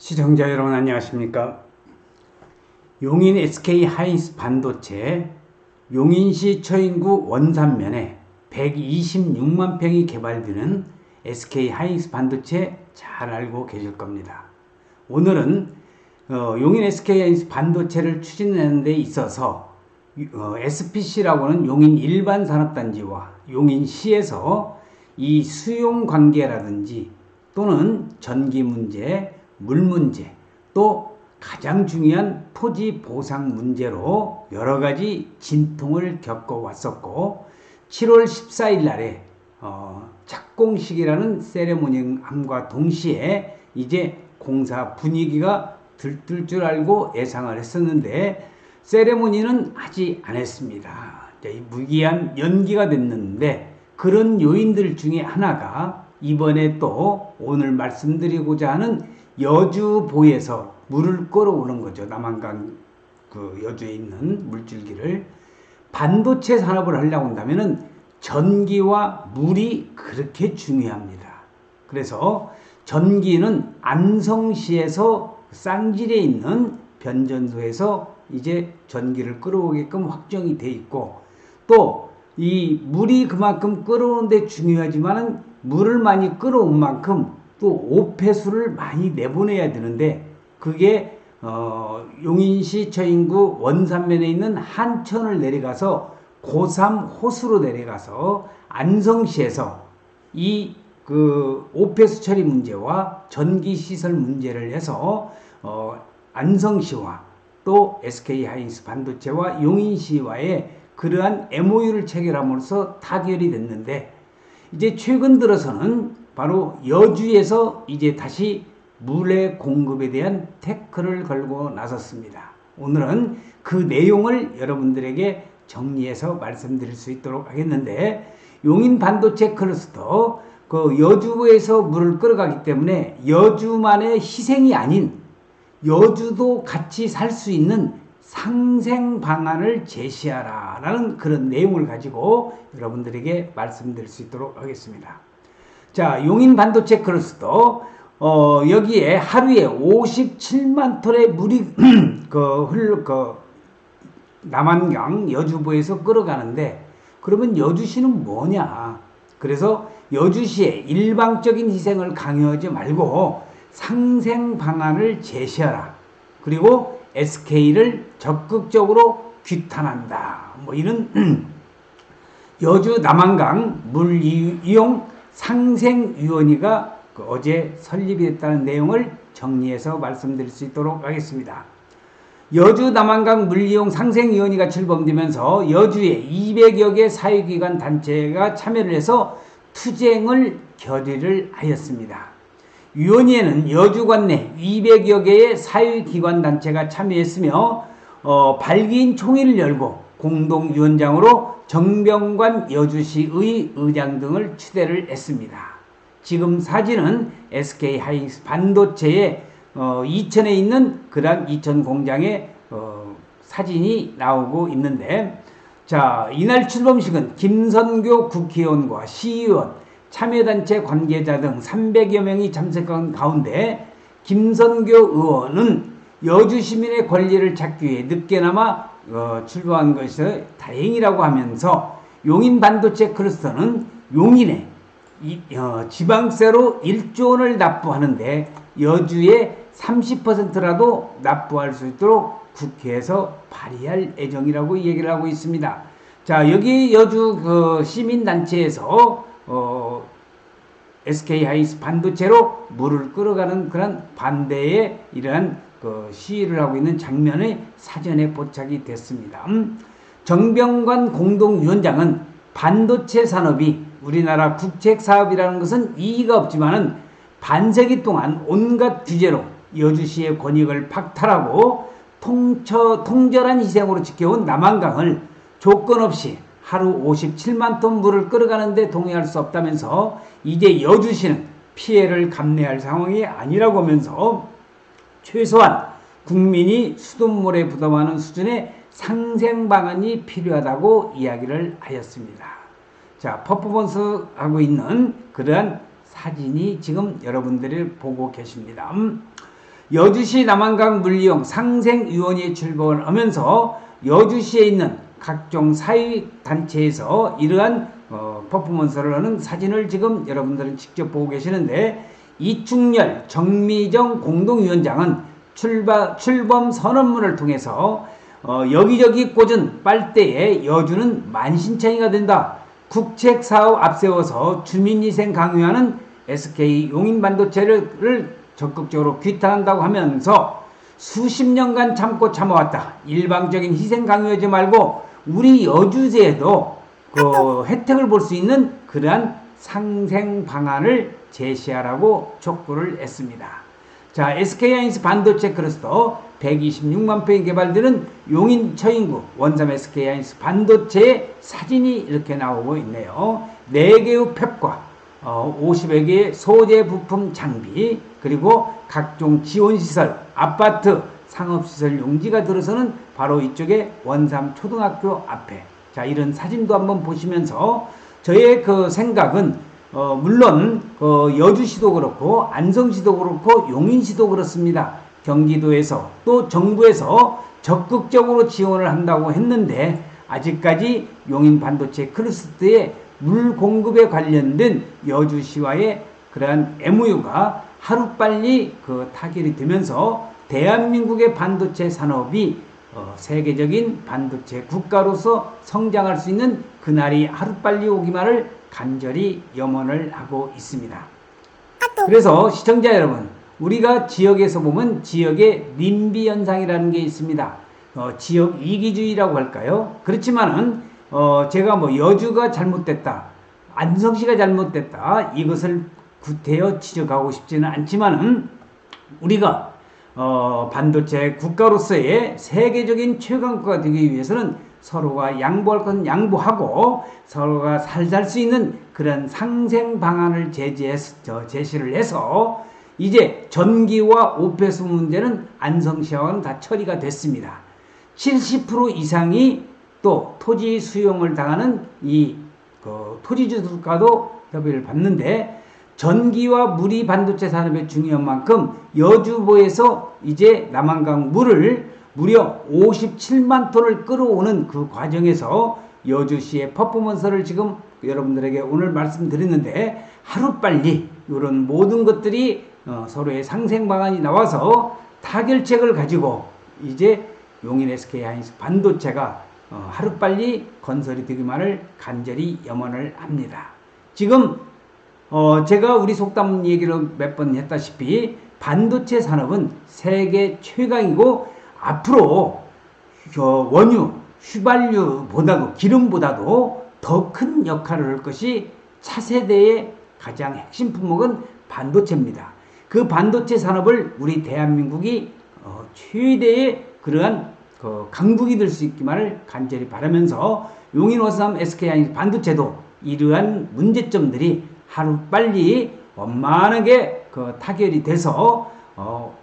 시청자 여러분 안녕하십니까? 용인 SK 하이닉스 반도체 용인시 처인구 원산면에 126만 평이 개발되는 SK 하이닉스 반도체 잘 알고 계실 겁니다. 오늘은 용인 SK 하이닉스 반도체를 추진하는 데 있어서 SPC라고 하는 용인 일반산업단지와 용인시에서 이 수용 관계라든지 또는 전기 문제, 물 문제, 또 가장 중요한 토지 보상 문제로 여러 가지 진통을 겪어왔었고 7월 14일 날에 착공식이라는 세레모니함과 동시에 이제 공사 분위기가 들뜰 줄 알고 예상을 했었는데 세레모니는 하지 않았습니다. 무기한 연기가 됐는데 그런 요인들 중에 하나가 이번에 또 오늘 말씀드리고자 하는 여주보에서 물을 끌어오는 거죠. 남한강 그 여주에 있는 물줄기를 반도체 산업을 하려고 한다면은 전기와 물이 그렇게 중요합니다. 그래서 전기는 안성시에서 쌍질에 있는 변전소에서 이제 전기를 끌어오게끔 확정이 돼 있고 또 이 물이 그만큼 끌어오는데 중요하지만은 물을 많이 끌어온 만큼 또 오폐수를 많이 내보내야 되는데 그게 용인시 처인구 원산면에 있는 한천을 내려가서 고삼 호수로 내려가서 안성시에서 이 그 오폐수 처리 문제와 전기 시설 문제를 해서 안성시와 또 SK 하이닉스 반도체와 용인시와의 그러한 MOU를 체결함으로써 타결이 됐는데 이제 최근 들어서는 바로 여주에서 이제 다시 물의 공급에 대한 태클을 걸고 나섰습니다. 오늘은 그 내용을 여러분들에게 정리해서 말씀드릴 수 있도록 하겠는데 용인 반도체 클러스터 그 여주에서 물을 끌어가기 때문에 여주만의 희생이 아닌 여주도 같이 살 수 있는 상생 방안을 제시하라 라는 그런 내용을 가지고 여러분들에게 말씀드릴 수 있도록 하겠습니다. 자, 용인 반도체 클러스터 여기에 하루에 57만 톤의 물이 남한강 여주보에서 끌어가는데 그러면 여주시는 뭐냐? 그래서 여주시의 일방적인 희생을 강요하지 말고 상생 방안을 제시하라. 그리고 SK를 적극적으로 규탄한다. 뭐 이런 여주 남한강 물 이용 상생위원회가 어제 설립이 됐다는 내용을 정리해서 말씀드릴 수 있도록 하겠습니다. 여주 남한강 물이용 상생위원회가 출범되면서 여주에 200여 개 사회기관 단체가 참여를 해서 투쟁을 결의를 하였습니다. 위원회에는 여주관 내 200여 개의 사회기관 단체가 참여했으며 발기인 총회를 열고 공동위원장으로 정병관 여주시의 의장 등을 추대를 했습니다. 지금 사진은 SK 하이닉스 반도체의 이천에 있는 그런 이천 공장의 사진이 나오고 있는데 자, 이날 출범식은 김선교 국회의원과 시의원 참여단체 관계자 등 300여 명이 참석한 가운데 김선교 의원은 여주 시민의 권리를 찾기 위해 늦게나마 출범한 것이 다행이라고 하면서 용인 반도체 클러스터는 용인에 지방세로 1조 원을 납부하는데 여주에 30%라도 납부할 수 있도록 국회에서 발의할 예정이라고 얘기를 하고 있습니다. 자, 여기 여주 시민단체에서 SK 하이닉스 반도체로 물을 끌어가는 그런 반대의 이러한 시위를 하고 있는 장면이 사전에 포착이 됐습니다. 정병관 공동위원장은 반도체 산업이 우리나라 국책 사업이라는 것은 이의가 없지만은 반세기 동안 온갖 규제로 여주시의 권익을 박탈하고 통절한 희생으로 지켜온 남한강을 조건 없이 하루 57만 톤 물을 끌어가는데 동의할 수 없다면서 이제 여주시는 피해를 감내할 상황이 아니라고 하면서 최소한 국민이 수돗물에 부담하는 수준의 상생 방안이 필요하다고 이야기를 하였습니다. 자, 퍼포먼스 하고 있는 그러한 사진이 지금 여러분들이 보고 계십니다. 여주시 남한강 물이용 상생위원회에 출범을 하면서 여주시에 있는 각종 사회단체에서 이러한 퍼포먼스를 하는 사진을 지금 여러분들은 직접 보고 계시는데, 이충렬 정미정 공동위원장은 출범 선언문을 통해서 여기저기 꽂은 빨대에 여주는 만신창이가 된다. 국책사업 앞세워서 주민위생 강요하는 SK 용인반도체를 적극적으로 규탄한다고 하면서 수십 년간 참고 참아왔다. 일방적인 희생 강요하지 말고 우리 여주제에도 그 혜택을 볼 수 있는 그러한 상생 방안을 제시하라고 촉구를 했습니다. 자, SK하이닉스 반도체 클러스터 126만 평이 개발되는 용인 처인구 원삼 SK하이닉스 반도체의 사진이 이렇게 나오고 있네요. 4개의 팹과 50여 개의 소재 부품 장비, 그리고 각종 지원시설, 아파트, 상업시설 용지가 들어서는 바로 이쪽에 원삼 초등학교 앞에, 자, 이런 사진도 한번 보시면서 저의 그 생각은 물론 여주시도 그렇고 안성시도 그렇고 용인시도 그렇습니다. 경기도에서 또 정부에서 적극적으로 지원을 한다고 했는데 아직까지 용인 반도체 클러스터의 물 공급에 관련된 여주시와의 그러한 MOU가 하루빨리 타결이 되면서 대한민국의 반도체 산업이 세계적인 반도체 국가로서 성장할 수 있는 그날이 하루빨리 오기만을 간절히 염원을 하고 있습니다. 그래서 시청자 여러분, 우리가 지역에서 보면 지역의 님비 현상이라는 게 있습니다. 지역 이기주의라고 할까요? 그렇지만은 제가 뭐 여주가 잘못됐다, 안성시가 잘못됐다, 이것을 구태여 지적하고 싶지는 않지만은 우리가 반도체 국가로서의 세계적인 최강국가 되기 위해서는 서로가 양보할 것은 양보하고 서로가 살 수 있는 그런 상생 방안을 제시를 해서 이제 전기와 오폐수 문제는 안성시와는 다 처리가 됐습니다. 70% 이상이 또 토지 수용을 당하는 이 토지주들과도 협의를 받는데, 전기와 물이 반도체 산업에 중요한 만큼 여주보에서 이제 남한강 물을 무려 57만 톤을 끌어오는 그 과정에서 여주시의 퍼포먼스를 지금 여러분들에게 오늘 말씀드렸는데, 하루빨리 이런 모든 것들이 서로의 상생 방안이 나와서 타결책을 가지고 이제 용인 SK하이닉스 반도체가 하루빨리 건설이 되기만을 간절히 염원을 합니다. 지금 제가 우리 속담 얘기를 몇 번 했다시피 반도체 산업은 세계 최강이고 앞으로 원유, 휘발유보다도 기름보다도 더 큰 역할을 할 것이 차세대의 가장 핵심 품목은 반도체입니다. 그 반도체 산업을 우리 대한민국이 최대의 그러한 강국이 될 수 있기만을 간절히 바라면서 용인 원삼 SK하이닉스 반도체도 이러한 문제점들이 하루빨리 원만하게 타결이 돼서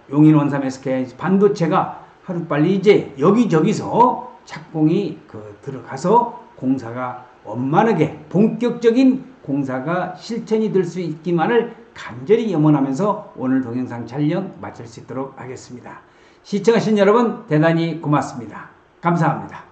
용인 원삼 SK하이닉스 반도체가 하루빨리 이제 여기저기서 착공이 들어가서 공사가 원만하게 본격적인 공사가 실천이 될 수 있기만을 간절히 염원하면서 오늘 동영상 촬영 마칠 수 있도록 하겠습니다. 시청하신 여러분 대단히 고맙습니다. 감사합니다.